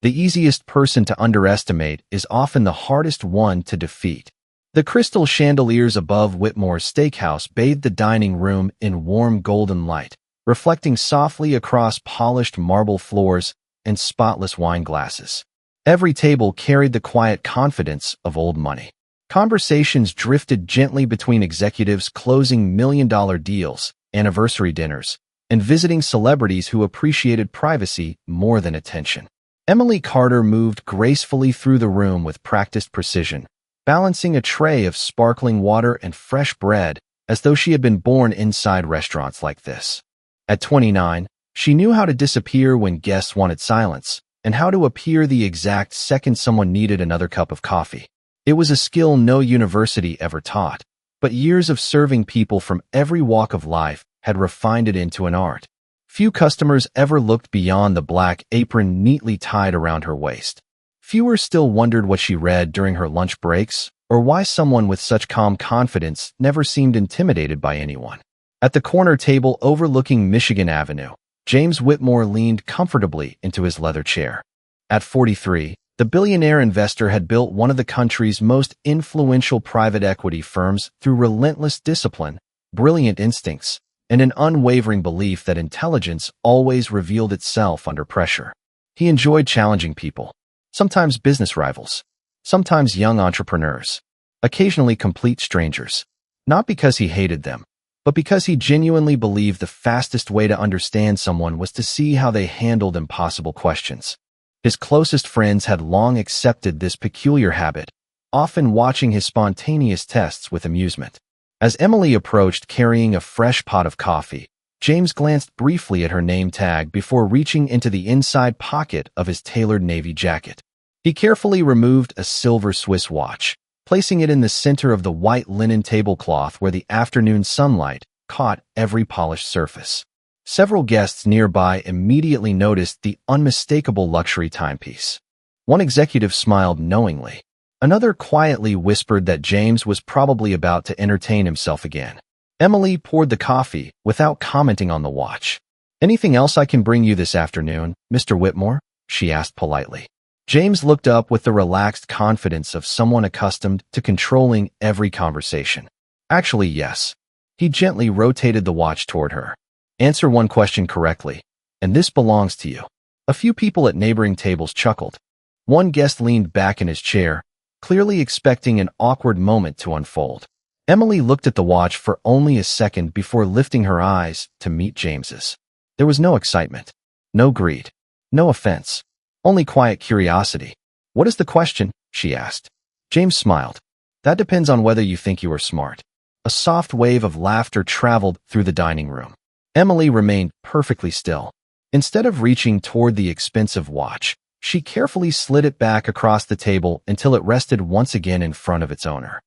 The easiest person to underestimate is often the hardest one to defeat. The crystal chandeliers above Whitmore's steakhouse bathed the dining room in warm golden light, reflecting softly across polished marble floors and spotless wine glasses. Every table carried the quiet confidence of old money. Conversations drifted gently between executives closing million-dollar deals, anniversary dinners, and visiting celebrities who appreciated privacy more than attention. Emily Carter moved gracefully through the room with practiced precision, balancing a tray of sparkling water and fresh bread as though she had been born inside restaurants like this. At 29, she knew how to disappear when guests wanted silence and how to appear the exact second someone needed another cup of coffee. It was a skill no university ever taught, but years of serving people from every walk of life had refined it into an art. Few customers ever looked beyond the black apron neatly tied around her waist. Fewer still wondered what she read during her lunch breaks, or why someone with such calm confidence never seemed intimidated by anyone. At the corner table overlooking Michigan Avenue, James Whitmore leaned comfortably into his leather chair. At 43, the billionaire investor had built one of the country's most influential private equity firms through relentless discipline, brilliant instincts, and an unwavering belief that intelligence always revealed itself under pressure. He enjoyed challenging people. Sometimes business rivals, sometimes young entrepreneurs, occasionally complete strangers, not because he hated them, but because he genuinely believed the fastest way to understand someone was to see how they handled impossible questions. His closest friends had long accepted this peculiar habit, often watching his spontaneous tests with amusement. As Emily approached carrying a fresh pot of coffee, James glanced briefly at her name tag before reaching into the inside pocket of his tailored navy jacket. He carefully removed a silver Swiss watch, placing it in the center of the white linen tablecloth where the afternoon sunlight caught every polished surface. Several guests nearby immediately noticed the unmistakable luxury timepiece. One executive smiled knowingly. Another quietly whispered that James was probably about to entertain himself again. Emily poured the coffee without commenting on the watch. "Anything else I can bring you this afternoon, Mr. Whitmore?" she asked politely. James looked up with the relaxed confidence of someone accustomed to controlling every conversation. "Actually, yes." He gently rotated the watch toward her. "Answer one question correctly, and this belongs to you." A few people at neighboring tables chuckled. One guest leaned back in his chair, clearly expecting an awkward moment to unfold. Emily looked at the watch for only a second before lifting her eyes to meet James's. There was no excitement, no greed, no offense. Only quiet curiosity. "What is the question?" she asked. James smiled. "That depends on whether you think you are smart." A soft wave of laughter traveled through the dining room. Emily remained perfectly still. Instead of reaching toward the expensive watch, she carefully slid it back across the table until it rested once again in front of its owner.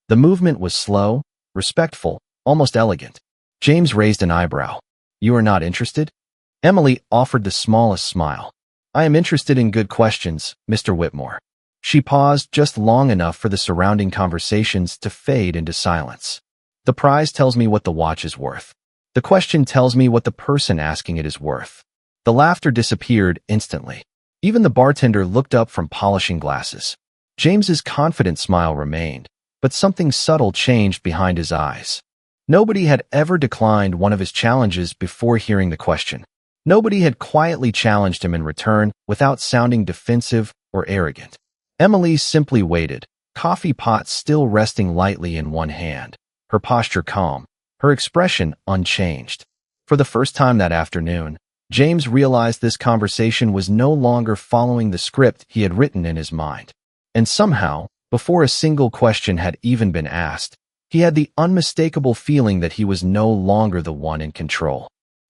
The movement was slow, respectful, almost elegant. James raised an eyebrow. "You are not interested?" Emily offered the smallest smile. "I am interested in good questions, Mr. Whitmore." She paused just long enough for the surrounding conversations to fade into silence. "The prize tells me what the watch is worth. The question tells me what the person asking it is worth." The laughter disappeared instantly. Even the bartender looked up from polishing glasses. James's confident smile remained, but something subtle changed behind his eyes. Nobody had ever declined one of his challenges before hearing the question. Nobody had quietly challenged him in return without sounding defensive or arrogant. Emily simply waited, coffee pot still resting lightly in one hand, her posture calm, her expression unchanged. For the first time that afternoon, James realized this conversation was no longer following the script he had written in his mind. And somehow, before a single question had even been asked, he had the unmistakable feeling that he was no longer the one in control.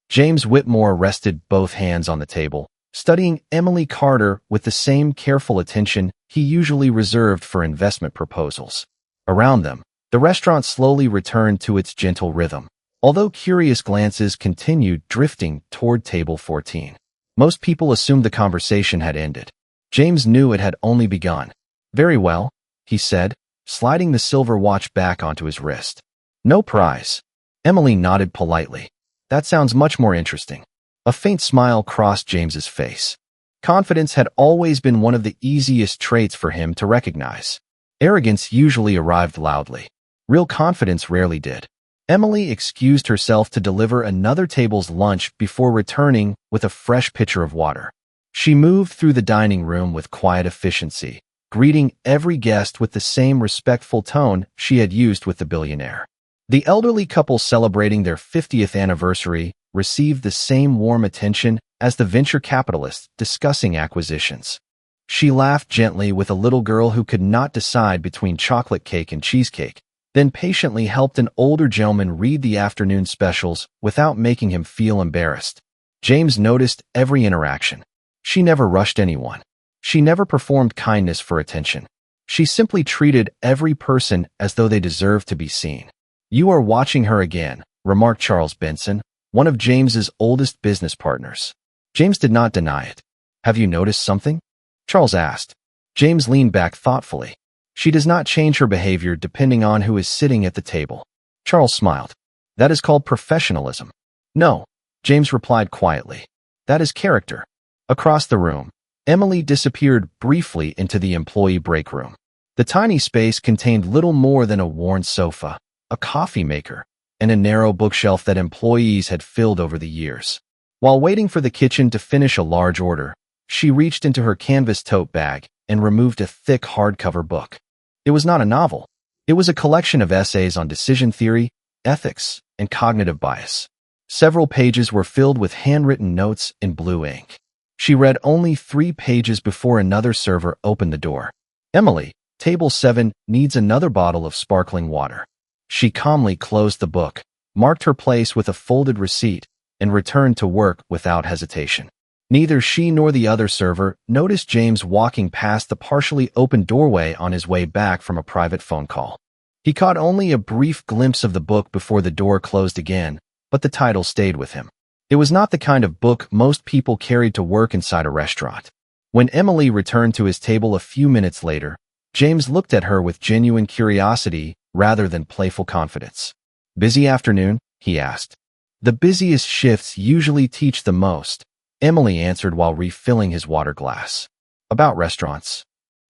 James Whitmore rested both hands on the table, studying Emily Carter with the same careful attention he usually reserved for investment proposals. Around them, the restaurant slowly returned to its gentle rhythm, although curious glances continued drifting toward table 14. Most people assumed the conversation had ended. James knew it had only begun. "Very well," he said, sliding the silver watch back onto his wrist. "No prize." Emily nodded politely. "That sounds much more interesting." A faint smile crossed James's face. Confidence had always been one of the easiest traits for him to recognize. Arrogance usually arrived loudly. Real confidence rarely did. Emily excused herself to deliver another table's lunch before returning with a fresh pitcher of water. She moved through the dining room with quiet efficiency, greeting every guest with the same respectful tone she had used with the billionaire. The elderly couple celebrating their 50th anniversary received the same warm attention as the venture capitalists discussing acquisitions. She laughed gently with a little girl who could not decide between chocolate cake and cheesecake, then patiently helped an older gentleman read the afternoon specials without making him feel embarrassed. James noticed every interaction. She never rushed anyone. She never performed kindness for attention. She simply treated every person as though they deserved to be seen. "You are watching her again," remarked Charles Benson, one of James's oldest business partners. James did not deny it. "Have you noticed something?" Charles asked. James leaned back thoughtfully. "She does not change her behavior depending on who is sitting at the table." Charles smiled. "That is called professionalism." "No," James replied quietly. "That is character." Across the room, Emily disappeared briefly into the employee break room. The tiny space contained little more than a worn sofa, a coffee maker, and a narrow bookshelf that employees had filled over the years. While waiting for the kitchen to finish a large order, she reached into her canvas tote bag and removed a thick hardcover book. It was not a novel. It was a collection of essays on decision theory, ethics, and cognitive bias. Several pages were filled with handwritten notes in blue ink. She read only 3 pages before another server opened the door. "Emily, table 7 needs another bottle of sparkling water." She calmly closed the book, marked her place with a folded receipt, and returned to work without hesitation. Neither she nor the other server noticed James walking past the partially open doorway on his way back from a private phone call. He caught only a brief glimpse of the book before the door closed again, but the title stayed with him. It was not the kind of book most people carried to work inside a restaurant. When Emily returned to his table a few minutes later, James looked at her with genuine curiosity rather than playful confidence. "Busy afternoon?" he asked. "The busiest shifts usually teach the most," Emily answered while refilling his water glass. "About restaurants?"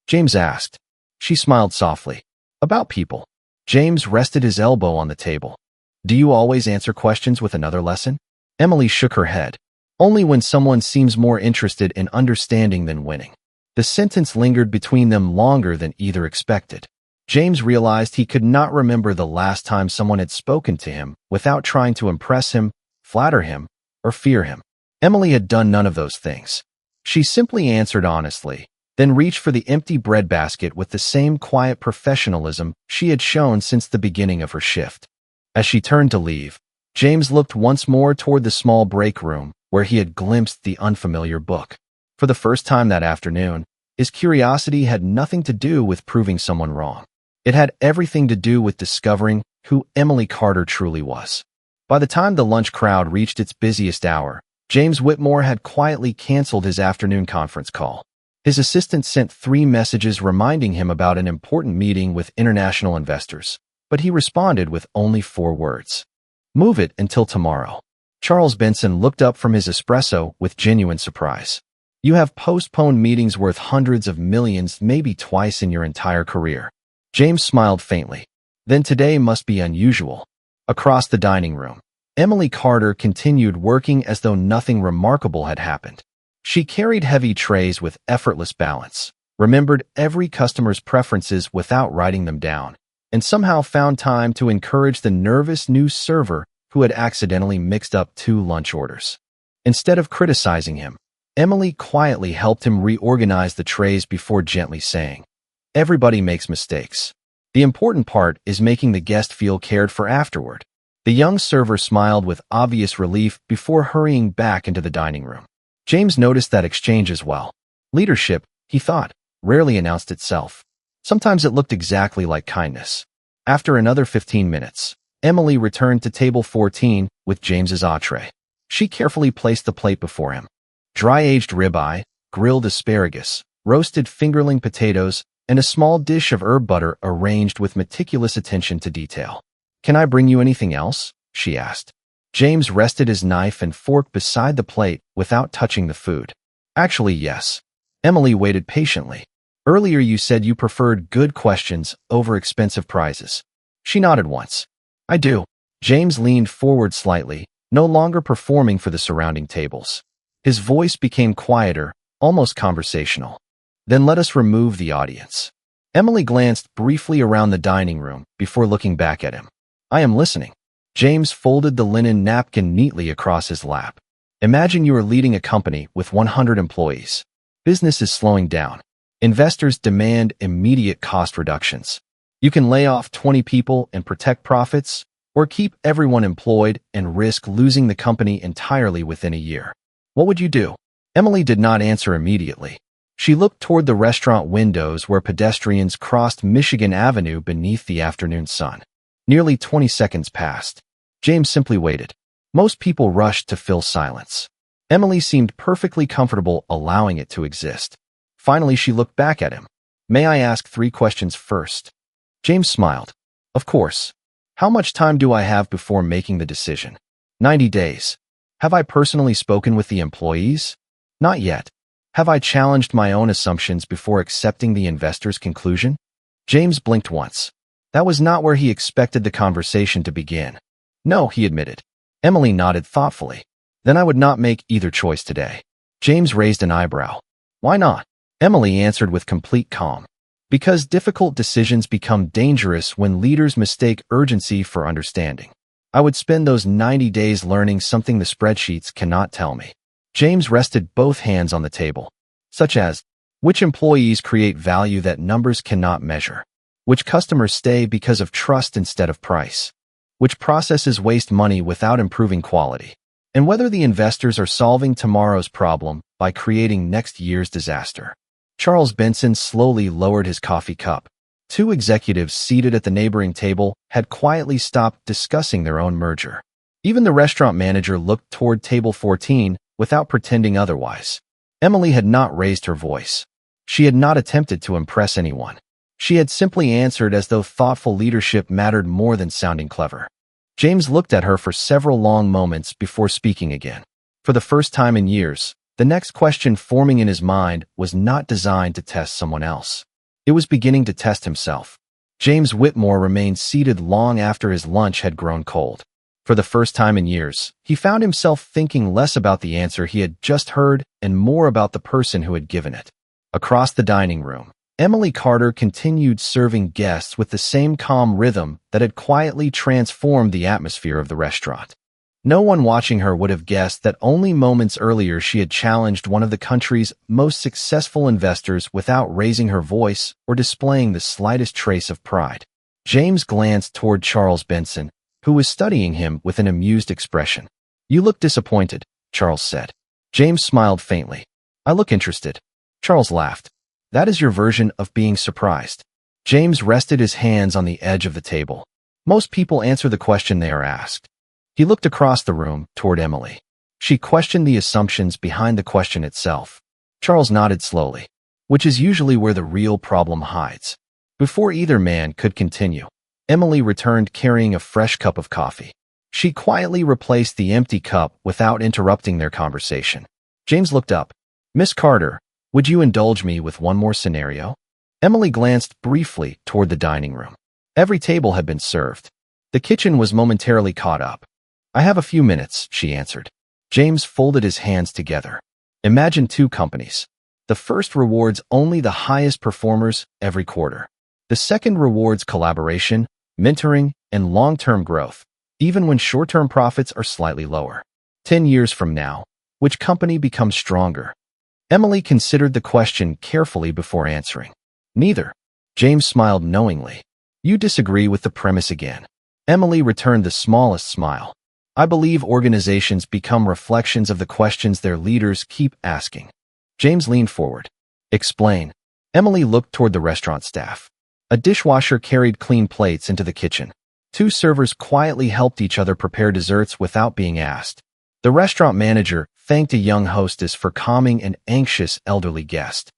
James asked. She smiled softly. "About people." James rested his elbow on the table. "Do you always answer questions with another lesson?" Emily shook her head. "Only when someone seems more interested in understanding than winning." The sentence lingered between them longer than either expected. James realized he could not remember the last time someone had spoken to him without trying to impress him, flatter him, or fear him. Emily had done none of those things. She simply answered honestly, then reached for the empty breadbasket with the same quiet professionalism she had shown since the beginning of her shift. As she turned to leave, James looked once more toward the small break room where he had glimpsed the unfamiliar book. For the first time that afternoon, his curiosity had nothing to do with proving someone wrong. It had everything to do with discovering who Emily Carter truly was. By the time the lunch crowd reached its busiest hour, James Whitmore had quietly canceled his afternoon conference call. His assistant sent 3 messages reminding him about an important meeting with international investors, but he responded with only 4 words. "Move it until tomorrow." Charles Benson looked up from his espresso with genuine surprise. "You have postponed meetings worth hundreds of millions maybe twice in your entire career." James smiled faintly. "Then today must be unusual." Across the dining room, Emily Carter continued working as though nothing remarkable had happened. She carried heavy trays with effortless balance, remembered every customer's preferences without writing them down, and somehow found time to encourage the nervous new server who had accidentally mixed up 2 lunch orders. Instead of criticizing him, Emily quietly helped him reorganize the trays before gently saying, "Everybody makes mistakes. The important part is making the guest feel cared for afterward." The young server smiled with obvious relief before hurrying back into the dining room. James noticed that exchange as well. Leadership, he thought, rarely announced itself. Sometimes it looked exactly like kindness. After another 15 minutes, Emily returned to table 14 with James's entree. She carefully placed the plate before him. Dry-aged ribeye, grilled asparagus, roasted fingerling potatoes, and a small dish of herb butter arranged with meticulous attention to detail. "Can I bring you anything else?" she asked. James rested his knife and fork beside the plate without touching the food. Actually, yes. Emily waited patiently. Earlier you said you preferred good questions over expensive prizes. She nodded once. I do. James leaned forward slightly, no longer performing for the surrounding tables. His voice became quieter, almost conversational. Then let us remove the audience. Emily glanced briefly around the dining room before looking back at him. I am listening. James folded the linen napkin neatly across his lap. Imagine you are leading a company with 100 employees. Business is slowing down. Investors demand immediate cost reductions. You can lay off 20 people and protect profits, or keep everyone employed and risk losing the company entirely within a year. What would you do? Emily did not answer immediately. She looked toward the restaurant windows where pedestrians crossed Michigan Avenue beneath the afternoon sun. Nearly 20 seconds passed. James simply waited. Most people rushed to fill silence. Emily seemed perfectly comfortable allowing it to exist. Finally, she looked back at him. May I ask 3 questions first? James smiled. Of course. How much time do I have before making the decision? 90 days. Have I personally spoken with the employees? Not yet. Have I challenged my own assumptions before accepting the investor's conclusion? James blinked once. That was not where he expected the conversation to begin. No, he admitted. Emily nodded thoughtfully. Then I would not make either choice today. James raised an eyebrow. Why not? Emily answered with complete calm. Because difficult decisions become dangerous when leaders mistake urgency for understanding. I would spend those 90 days learning something the spreadsheets cannot tell me. James rested both hands on the table, such as, which employees create value that numbers cannot measure? Which customers stay because of trust instead of price? Which processes waste money without improving quality? And whether the investors are solving tomorrow's problem by creating next year's disaster. Charles Benson slowly lowered his coffee cup. 2 executives seated at the neighboring table had quietly stopped discussing their own merger. Even the restaurant manager looked toward table 14 without pretending otherwise. Emily had not raised her voice. She had not attempted to impress anyone. She had simply answered as though thoughtful leadership mattered more than sounding clever. James looked at her for several long moments before speaking again. For the first time in years, the next question forming in his mind was not designed to test someone else. It was beginning to test himself. James Whitmore remained seated long after his lunch had grown cold. For the first time in years, he found himself thinking less about the answer he had just heard and more about the person who had given it. Across the dining room, Emily Carter continued serving guests with the same calm rhythm that had quietly transformed the atmosphere of the restaurant. No one watching her would have guessed that only moments earlier she had challenged one of the country's most successful investors without raising her voice or displaying the slightest trace of pride. James glanced toward Charles Benson, who was studying him with an amused expression. You look disappointed, Charles said. James smiled faintly. I look interested. Charles laughed. That is your version of being surprised. James rested his hands on the edge of the table. Most people answer the question they are asked. He looked across the room toward Emily. She questioned the assumptions behind the question itself. Charles nodded slowly, which is usually where the real problem hides. Before either man could continue, Emily returned carrying a fresh cup of coffee. She quietly replaced the empty cup without interrupting their conversation. James looked up. Miss Carter, would you indulge me with one more scenario? Emily glanced briefly toward the dining room. Every table had been served. The kitchen was momentarily caught up. I have a few minutes, she answered. James folded his hands together. Imagine 2 companies. The first rewards only the highest performers every quarter. The second rewards collaboration, mentoring, and long-term growth, even when short-term profits are slightly lower. 10 years from now, which company becomes stronger? Emily considered the question carefully before answering. Neither. James smiled knowingly. You disagree with the premise again. Emily returned the smallest smile. I believe organizations become reflections of the questions their leaders keep asking. James leaned forward. Explain. Emily looked toward the restaurant staff. A dishwasher carried clean plates into the kitchen. 2 servers quietly helped each other prepare desserts without being asked. The restaurant manager thanked a young hostess for calming an anxious elderly guest.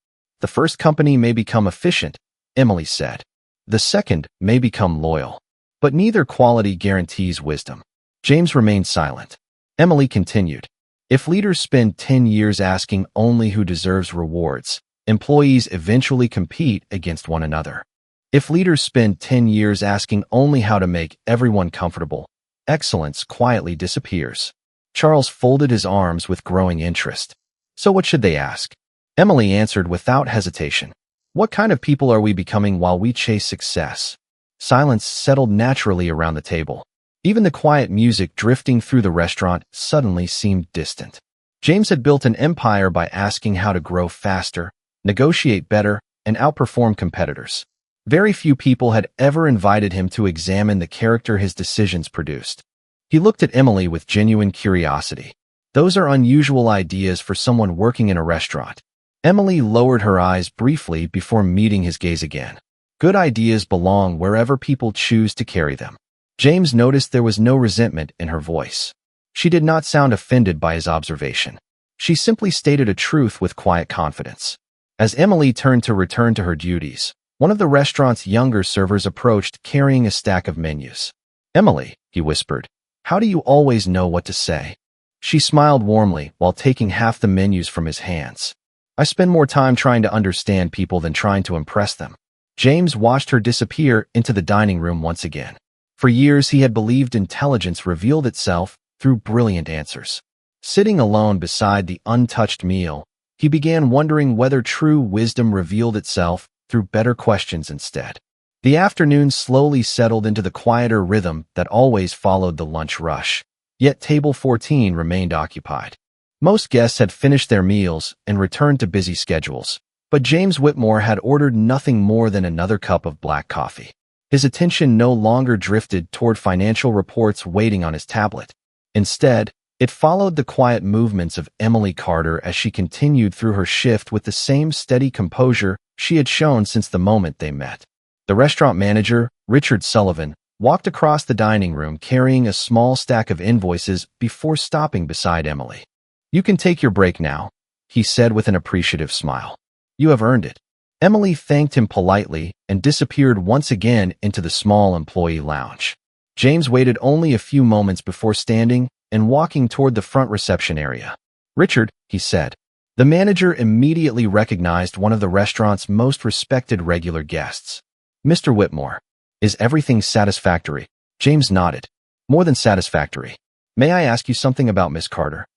The first company may become efficient, Emily said. The second may become loyal. But neither quality guarantees wisdom. James remained silent. Emily continued. If leaders spend 10 years asking only who deserves rewards, employees eventually compete against one another. If leaders spend 10 years asking only how to make everyone comfortable, excellence quietly disappears. Charles folded his arms with growing interest. So what should they ask? Emily answered without hesitation. What kind of people are we becoming while we chase success? Silence settled naturally around the table. Even the quiet music drifting through the restaurant suddenly seemed distant. James had built an empire by asking how to grow faster, negotiate better, and outperform competitors. Very few people had ever invited him to examine the character his decisions produced. He looked at Emily with genuine curiosity. Those are unusual ideas for someone working in a restaurant. Emily lowered her eyes briefly before meeting his gaze again. Good ideas belong wherever people choose to carry them. James noticed there was no resentment in her voice. She did not sound offended by his observation. She simply stated a truth with quiet confidence. As Emily turned to return to her duties, one of the restaurant's younger servers approached carrying a stack of menus. "Emily," he whispered, "how do you always know what to say?" She smiled warmly while taking half the menus from his hands. "I spend more time trying to understand people than trying to impress them." James watched her disappear into the dining room once again. For years, he had believed intelligence revealed itself through brilliant answers. Sitting alone beside the untouched meal, he began wondering whether true wisdom revealed itself through better questions instead. The afternoon slowly settled into the quieter rhythm that always followed the lunch rush, yet table 14 remained occupied. Most guests had finished their meals and returned to busy schedules, but James Whitmore had ordered nothing more than another cup of black coffee. His attention no longer drifted toward financial reports waiting on his tablet. Instead, it followed the quiet movements of Emily Carter as she continued through her shift with the same steady composure she had shown since the moment they met. The restaurant manager, Richard Sullivan, walked across the dining room carrying a small stack of invoices before stopping beside Emily. "You can take your break now," he said with an appreciative smile. "You have earned it." Emily thanked him politely and disappeared once again into the small employee lounge. James waited only a few moments before standing and walking toward the front reception area. "Richard," he said. The manager immediately recognized one of the restaurant's most respected regular guests. "Mr. Whitmore, is everything satisfactory?" James nodded. "More than satisfactory. May I ask you something about Miss Carter?"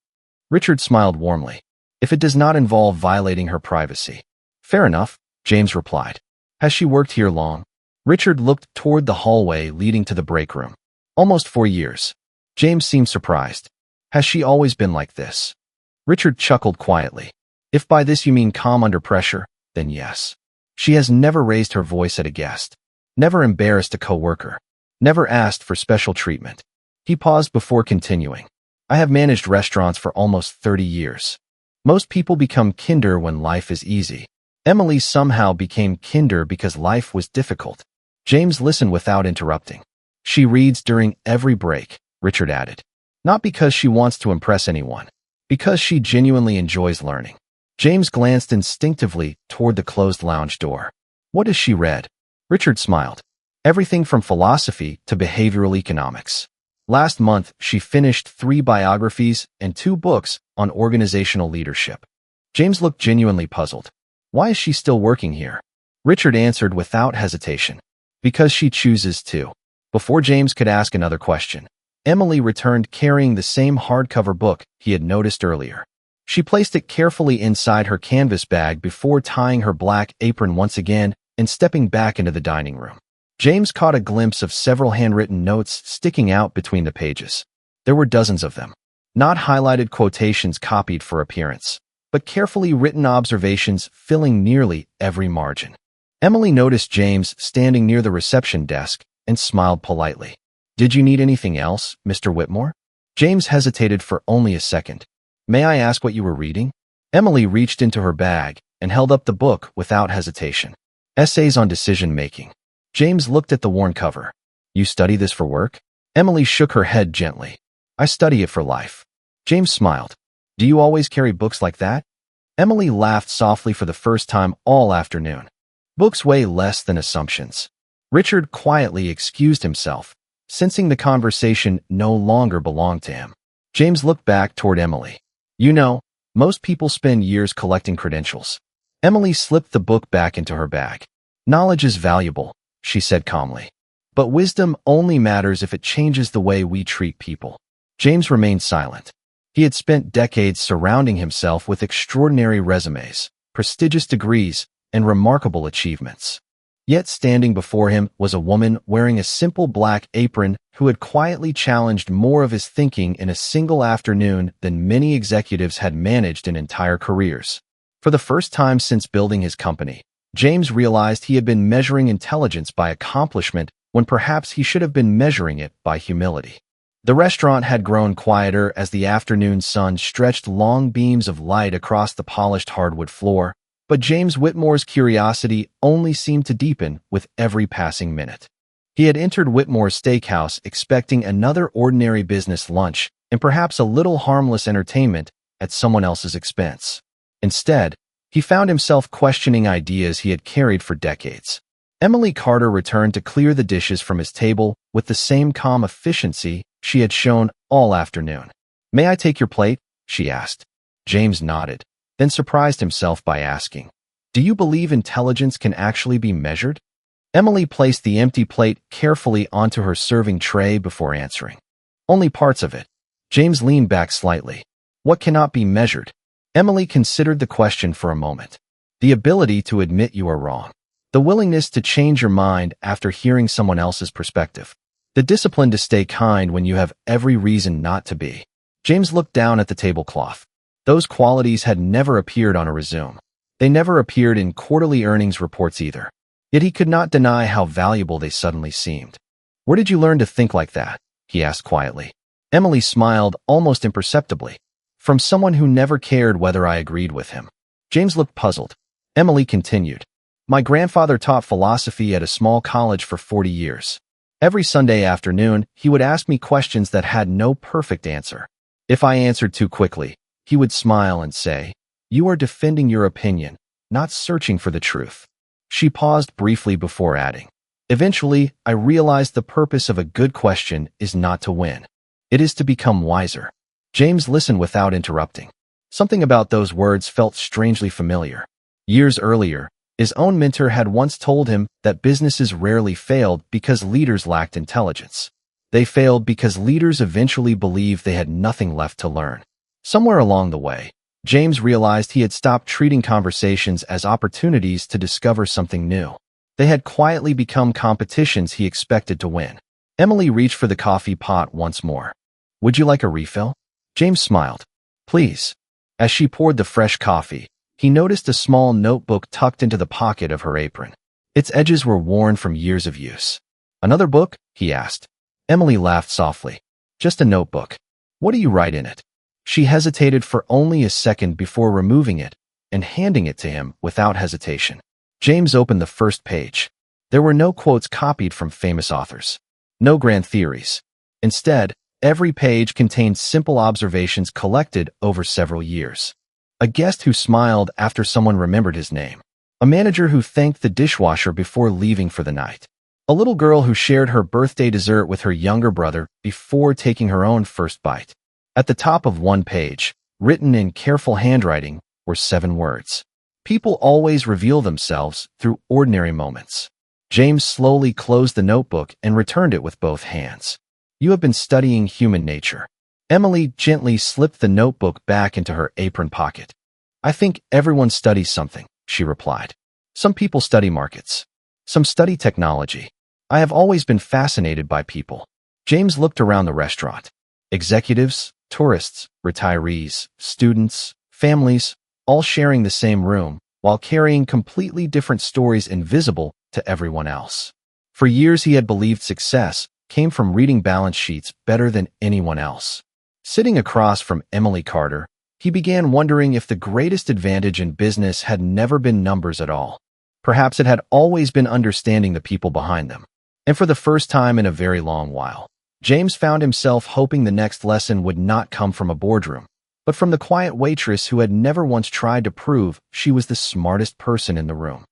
Richard smiled warmly. "If it does not involve violating her privacy." "Fair enough," James replied. "Has she worked here long?" Richard looked toward the hallway leading to the break room. "Almost 4 years." James seemed surprised. "Has she always been like this?" Richard chuckled quietly. "If by this you mean calm under pressure, then yes. She has never raised her voice at a guest, never embarrassed a coworker, never asked for special treatment." He paused before continuing. "I have managed restaurants for almost 30 years. Most people become kinder when life is easy. Emily somehow became kinder because life was difficult." James listened without interrupting. "She reads during every break," Richard added. "Not because she wants to impress anyone, because she genuinely enjoys learning." James glanced instinctively toward the closed lounge door. "What has she read?" Richard smiled. "Everything from philosophy to behavioral economics. Last month, she finished 3 biographies and 2 books on organizational leadership." James looked genuinely puzzled. "Why is she still working here?" Richard answered without hesitation. "Because she chooses to." Before James could ask another question, Emily returned carrying the same hardcover book he had noticed earlier. She placed it carefully inside her canvas bag before tying her black apron once again and stepping back into the dining room. James caught a glimpse of several handwritten notes sticking out between the pages. There were dozens of them. Not highlighted quotations copied for appearance, but carefully written observations filling nearly every margin. Emily noticed James standing near the reception desk and smiled politely. "Did you need anything else, Mr. Whitmore?" James hesitated for only a second. "May I ask what you were reading?" Emily reached into her bag and held up the book without hesitation. "Essays on Decision Making." James looked at the worn cover. "You study this for work?" Emily shook her head gently. "I study it for life." James smiled. "Do you always carry books like that?" Emily laughed softly for the first time all afternoon. "Books weigh less than assumptions." Richard quietly excused himself, sensing the conversation no longer belonged to him. James looked back toward Emily. You know, most people spend years collecting credentials. Emily slipped the book back into her bag. Knowledge is valuable, she said calmly. But wisdom only matters if it changes the way we treat people. James remained silent. He had spent decades surrounding himself with extraordinary resumes, prestigious degrees, and remarkable achievements. Yet standing before him was a woman wearing a simple black apron who had quietly challenged more of his thinking in a single afternoon than many executives had managed in entire careers. For the first time since building his company, James realized he had been measuring intelligence by accomplishment when perhaps he should have been measuring it by humility. The restaurant had grown quieter as the afternoon sun stretched long beams of light across the polished hardwood floor, but James Whitmore's curiosity only seemed to deepen with every passing minute. He had entered Whitmore's steakhouse expecting another ordinary business lunch and perhaps a little harmless entertainment at someone else's expense. Instead, he found himself questioning ideas he had carried for decades. Emily Carter returned to clear the dishes from his table with the same calm efficiency she had shown all afternoon. "May I take your plate?" she asked. James nodded, then surprised himself by asking, "Do you believe intelligence can actually be measured?" Emily placed the empty plate carefully onto her serving tray before answering. "Only parts of it." James leaned back slightly. "What cannot be measured?" Emily considered the question for a moment. "The ability to admit you are wrong. The willingness to change your mind after hearing someone else's perspective. The discipline to stay kind when you have every reason not to be." James looked down at the tablecloth. Those qualities had never appeared on a resume. They never appeared in quarterly earnings reports either. Yet he could not deny how valuable they suddenly seemed. "Where did you learn to think like that?" he asked quietly. Emily smiled almost imperceptibly. "From someone who never cared whether I agreed with him." James looked puzzled. Emily continued, "My grandfather taught philosophy at a small college for 40 years. Every Sunday afternoon, he would ask me questions that had no perfect answer. If I answered too quickly, he would smile and say, 'You are defending your opinion, not searching for the truth.'" She paused briefly before adding, "Eventually, I realized the purpose of a good question is not to win. It is to become wiser." James listened without interrupting. Something about those words felt strangely familiar. Years earlier, his own mentor had once told him that businesses rarely failed because leaders lacked intelligence. They failed because leaders eventually believed they had nothing left to learn. Somewhere along the way, James realized he had stopped treating conversations as opportunities to discover something new. They had quietly become competitions he expected to win. Emily reached for the coffee pot once more. "Would you like a refill?" James smiled. "Please." As she poured the fresh coffee, he noticed a small notebook tucked into the pocket of her apron. Its edges were worn from years of use. "Another book?" he asked. Emily laughed softly. "Just a notebook. What do you write in it?" She hesitated for only a second before removing it and handing it to him without hesitation. James opened the first page. There were no quotes copied from famous authors. No grand theories. Instead, every page contained simple observations collected over several years. A guest who smiled after someone remembered his name. A manager who thanked the dishwasher before leaving for the night. A little girl who shared her birthday dessert with her younger brother before taking her own first bite. At the top of one page, written in careful handwriting, were 7 words. "People always reveal themselves through ordinary moments." James slowly closed the notebook and returned it with both hands. "You have been studying human nature." Emily gently slipped the notebook back into her apron pocket. "I think everyone studies something," she replied. "Some people study markets. Some study technology. I have always been fascinated by people." James looked around the restaurant. Executives, tourists, retirees, students, families, all sharing the same room, while carrying completely different stories invisible to everyone else. For years he had believed success came from reading balance sheets better than anyone else. Sitting across from Emily Carter, he began wondering if the greatest advantage in business had never been numbers at all. Perhaps it had always been understanding the people behind them. And for the first time in a very long while, James found himself hoping the next lesson would not come from a boardroom, but from the quiet waitress who had never once tried to prove she was the smartest person in the room.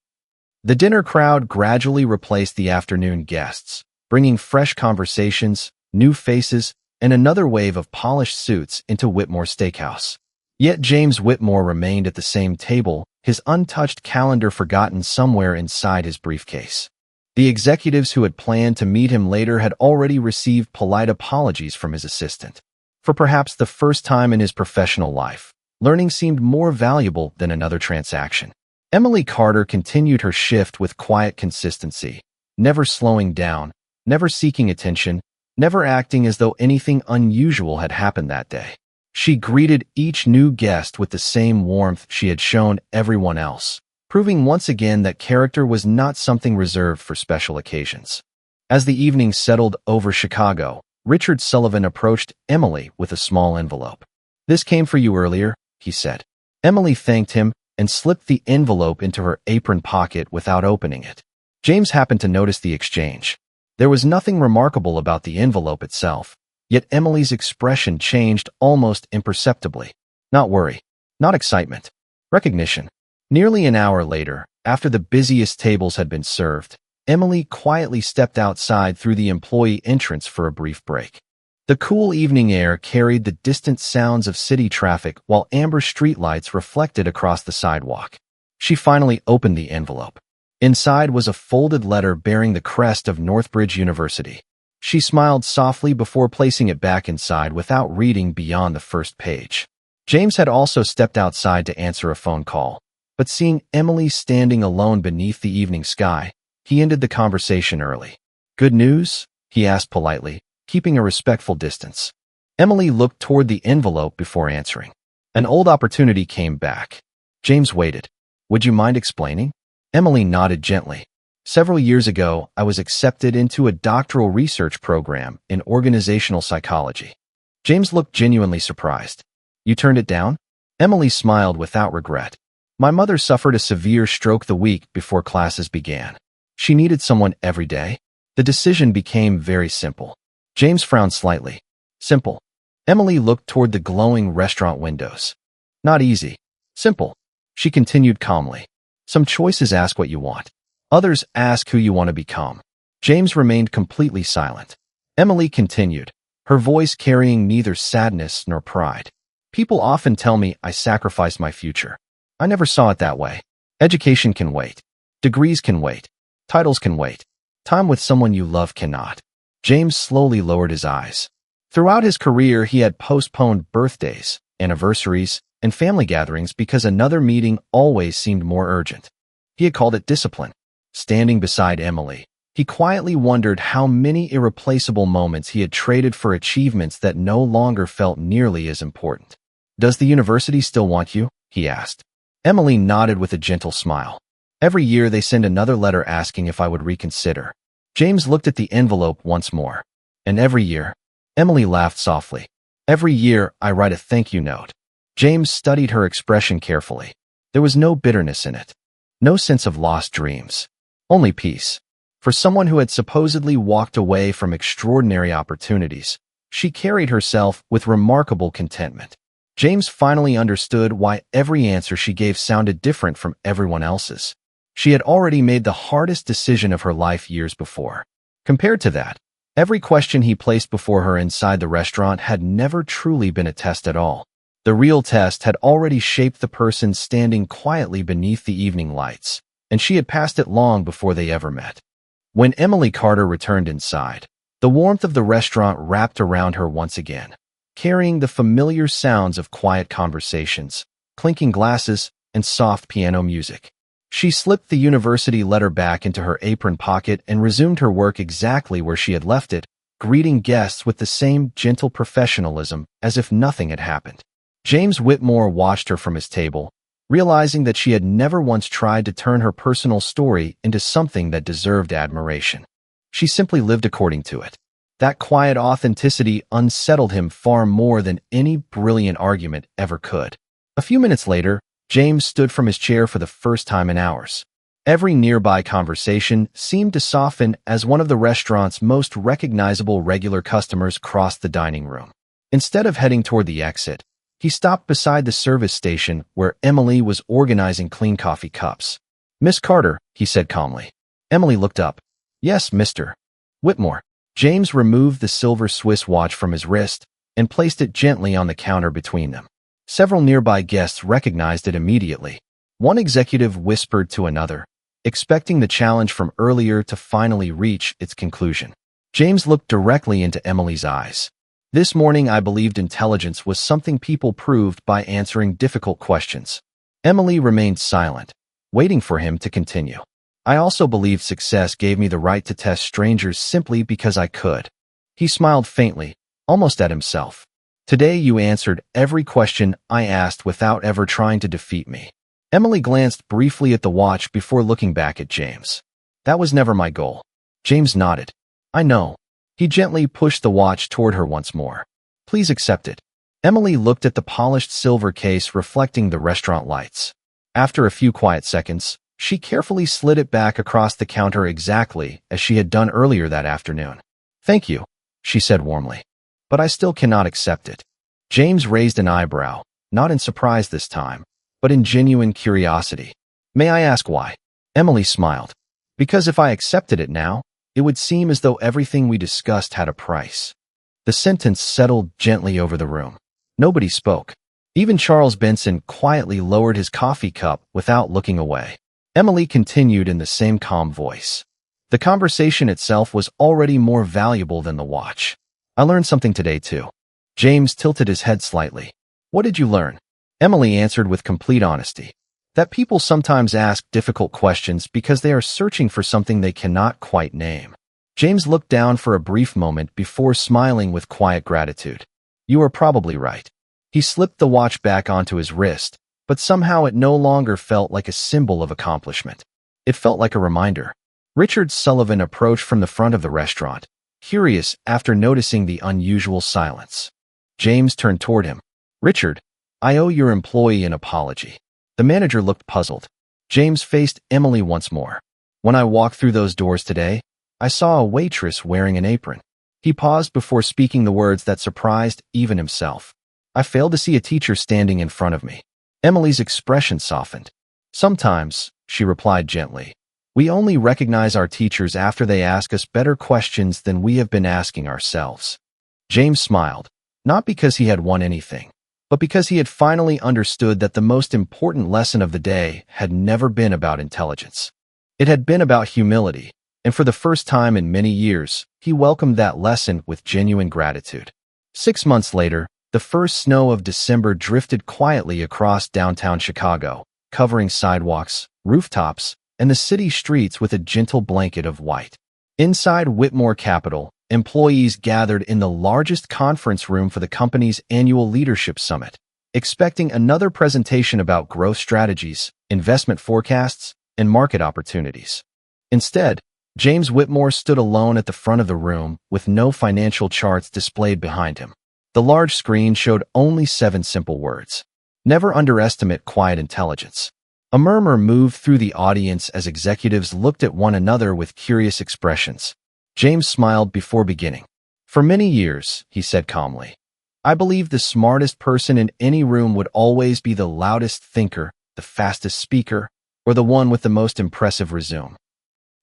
The dinner crowd gradually replaced the afternoon guests, bringing fresh conversations, new faces, and another wave of polished suits into Whitmore Steakhouse. Yet James Whitmore remained at the same table, his untouched calendar forgotten somewhere inside his briefcase. The executives who had planned to meet him later had already received polite apologies from his assistant. For perhaps the first time in his professional life, learning seemed more valuable than another transaction. Emily Carter continued her shift with quiet consistency, never slowing down, never seeking attention, never acting as though anything unusual had happened that day. She greeted each new guest with the same warmth she had shown everyone else, proving once again that character was not something reserved for special occasions. As the evening settled over Chicago, Richard Sullivan approached Emily with a small envelope. "This came for you earlier," he said. Emily thanked him and slipped the envelope into her apron pocket without opening it. James happened to notice the exchange. There was nothing remarkable about the envelope itself, yet Emily's expression changed almost imperceptibly. Not worry, not excitement, recognition. Nearly an hour later, after the busiest tables had been served, Emily quietly stepped outside through the employee entrance for a brief break. The cool evening air carried the distant sounds of city traffic while amber streetlights reflected across the sidewalk. She finally opened the envelope. Inside was a folded letter bearing the crest of Northbridge University. She smiled softly before placing it back inside without reading beyond the first page. James had also stepped outside to answer a phone call, but seeing Emily standing alone beneath the evening sky, he ended the conversation early. "Good news?" he asked politely, keeping a respectful distance. Emily looked toward the envelope before answering. An old opportunity came back. James waited. "Would you mind explaining?" Emily nodded gently. "Several years ago, I was accepted into a doctoral research program in organizational psychology." James looked genuinely surprised. "You turned it down?" Emily smiled without regret. "My mother suffered a severe stroke the week before classes began. She needed someone every day. The decision became very simple." James frowned slightly. "Simple." Emily looked toward the glowing restaurant windows. "Not easy. Simple." She continued calmly. "Some choices ask what you want. Others ask who you want to become." James remained completely silent. Emily continued, her voice carrying neither sadness nor pride. "People often tell me I sacrificed my future. I never saw it that way. Education can wait. Degrees can wait. Titles can wait. Time with someone you love cannot." James slowly lowered his eyes. Throughout his career, he had postponed birthdays, anniversaries, and family gatherings because another meeting always seemed more urgent. He had called it discipline. Standing beside Emily, he quietly wondered how many irreplaceable moments he had traded for achievements that no longer felt nearly as important. "Does the university still want you?" he asked. Emily nodded with a gentle smile. "Every year they send another letter asking if I would reconsider." James looked at the envelope once more. "And every year?" Emily laughed softly. "Every year I write a thank you note." James studied her expression carefully. There was no bitterness in it. No sense of lost dreams. Only peace. For someone who had supposedly walked away from extraordinary opportunities, she carried herself with remarkable contentment. James finally understood why every answer she gave sounded different from everyone else's. She had already made the hardest decision of her life years before. Compared to that, every question he placed before her inside the restaurant had never truly been a test at all. The real test had already shaped the person standing quietly beneath the evening lights, and she had passed it long before they ever met. When Emily Carter returned inside, the warmth of the restaurant wrapped around her once again, carrying the familiar sounds of quiet conversations, clinking glasses, and soft piano music. She slipped the university letter back into her apron pocket and resumed her work exactly where she had left it, greeting guests with the same gentle professionalism as if nothing had happened. James Whitmore watched her from his table, realizing that she had never once tried to turn her personal story into something that deserved admiration. She simply lived according to it. That quiet authenticity unsettled him far more than any brilliant argument ever could. A few minutes later, James stood from his chair for the first time in hours. Every nearby conversation seemed to soften as one of the restaurant's most recognizable regular customers crossed the dining room. Instead of heading toward the exit, he stopped beside the service station where Emily was organizing clean coffee cups. "Miss Carter," he said calmly. Emily looked up. "Yes, Mr. Whitmore." James removed the silver Swiss watch from his wrist and placed it gently on the counter between them. Several nearby guests recognized it immediately. One executive whispered to another, expecting the challenge from earlier to finally reach its conclusion. James looked directly into Emily's eyes. This morning I believed intelligence was something people proved by answering difficult questions. Emily remained silent, waiting for him to continue. I also believed success gave me the right to test strangers simply because I could. He smiled faintly, almost at himself. Today you answered every question I asked without ever trying to defeat me. Emily glanced briefly at the watch before looking back at James. That was never my goal. James nodded. I know. He gently pushed the watch toward her once more. Please accept it. Emily looked at the polished silver case reflecting the restaurant lights. After a few quiet seconds, she carefully slid it back across the counter exactly as she had done earlier that afternoon. Thank you, she said warmly. But I still cannot accept it. James raised an eyebrow, not in surprise this time, but in genuine curiosity. May I ask why? Emily smiled. Because if I accepted it now, it would seem as though everything we discussed had a price. The sentence settled gently over the room. Nobody spoke. Even Charles Benson quietly lowered his coffee cup without looking away. Emily continued in the same calm voice. The conversation itself was already more valuable than the watch. I learned something today, too. James tilted his head slightly. What did you learn? Emily answered with complete honesty. That people sometimes ask difficult questions because they are searching for something they cannot quite name. James looked down for a brief moment before smiling with quiet gratitude. You are probably right. He slipped the watch back onto his wrist, but somehow it no longer felt like a symbol of accomplishment. It felt like a reminder. Richard Sullivan approached from the front of the restaurant, curious after noticing the unusual silence. James turned toward him. Richard, I owe your employee an apology. The manager looked puzzled. James faced Emily once more. When I walked through those doors today, I saw a waitress wearing an apron. He paused before speaking the words that surprised even himself. I failed to see a teacher standing in front of me. Emily's expression softened. Sometimes, she replied gently, we only recognize our teachers after they ask us better questions than we have been asking ourselves. James smiled, not because he had won anything, but because he had finally understood that the most important lesson of the day had never been about intelligence. It had been about humility, and for the first time in many years, he welcomed that lesson with genuine gratitude. 6 months later, the first snow of December drifted quietly across downtown Chicago, covering sidewalks, rooftops, and the city streets with a gentle blanket of white. Inside Whitmore Capitol, employees gathered in the largest conference room for the company's annual leadership summit, expecting another presentation about growth strategies, investment forecasts, and market opportunities. Instead, James Whitmore stood alone at the front of the room with no financial charts displayed behind him. The large screen showed only 7 simple words. Never underestimate quiet intelligence. A murmur moved through the audience as executives looked at one another with curious expressions. James smiled before beginning. For many years, he said calmly, I believed the smartest person in any room would always be the loudest thinker, the fastest speaker, or the one with the most impressive resume.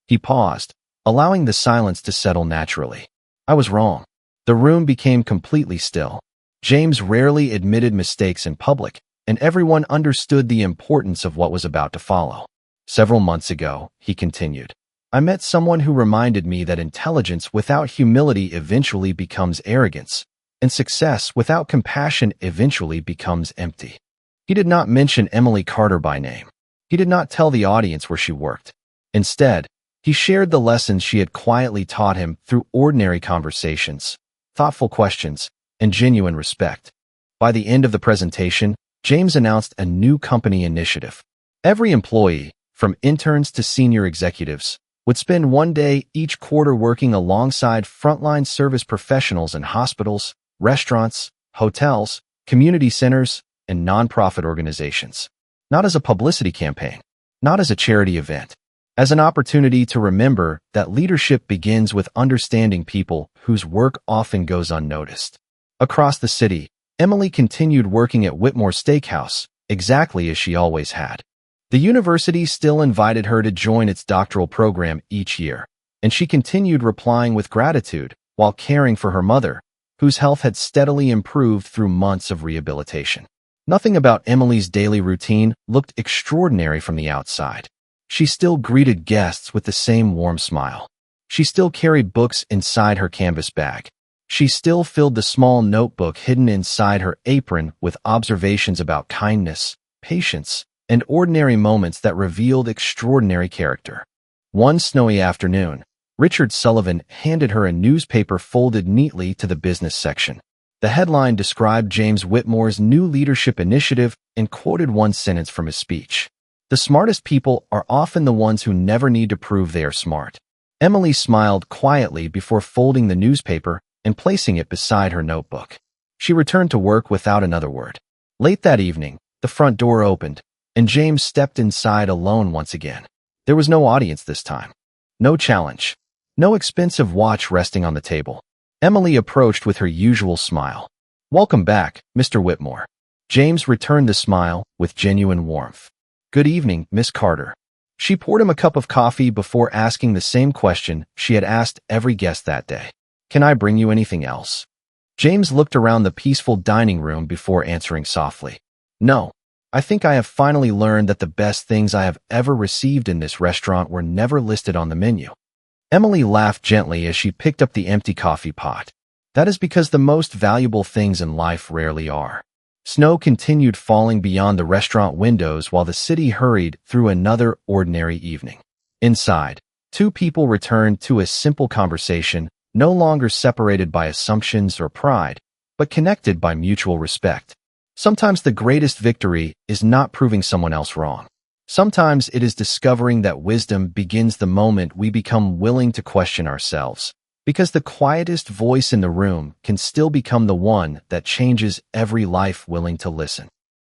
He paused, allowing the silence to settle naturally. I was wrong. The room became completely still. James rarely admitted mistakes in public, and everyone understood the importance of what was about to follow. Several months ago, he continued, I met someone who reminded me that intelligence without humility eventually becomes arrogance, and success without compassion eventually becomes empty. He did not mention Emily Carter by name. He did not tell the audience where she worked. Instead, he shared the lessons she had quietly taught him through ordinary conversations, thoughtful questions, and genuine respect. By the end of the presentation, James announced a new company initiative. Every employee, from interns to senior executives, would spend one day each quarter working alongside frontline service professionals in hospitals, restaurants, hotels, community centers, and nonprofit organizations. Not as a publicity campaign, not as a charity event, as an opportunity to remember that leadership begins with understanding people whose work often goes unnoticed. Across the city, Emily continued working at Whitmore Steakhouse, exactly as she always had. The university still invited her to join its doctoral program each year, and she continued replying with gratitude while caring for her mother, whose health had steadily improved through months of rehabilitation. Nothing about Emily's daily routine looked extraordinary from the outside. She still greeted guests with the same warm smile. She still carried books inside her canvas bag. She still filled the small notebook hidden inside her apron with observations about kindness, patience, and ordinary moments that revealed extraordinary character. One snowy afternoon, Richard Sullivan handed her a newspaper folded neatly to the business section. The headline described James Whitmore's new leadership initiative and quoted one sentence from his speech. "The smartest people are often the ones who never need to prove they are smart." Emily smiled quietly before folding the newspaper and placing it beside her notebook. She returned to work without another word. Late that evening, the front door opened, and James stepped inside alone once again. There was no audience this time. No challenge. No expensive watch resting on the table. Emily approached with her usual smile. "Welcome back, Mr. Whitmore." James returned the smile with genuine warmth. "Good evening, Miss Carter." She poured him a cup of coffee before asking the same question she had asked every guest that day. "Can I bring you anything else?" James looked around the peaceful dining room before answering softly. "No. I think I have finally learned that the best things I have ever received in this restaurant were never listed on the menu." Emily laughed gently as she picked up the empty coffee pot. "That is because the most valuable things in life rarely are." Snow continued falling beyond the restaurant windows while the city hurried through another ordinary evening. Inside, two people returned to a simple conversation, no longer separated by assumptions or pride, but connected by mutual respect. Sometimes the greatest victory is not proving someone else wrong. Sometimes it is discovering that wisdom begins the moment we become willing to question ourselves, because the quietest voice in the room can still become the one that changes every life willing to listen.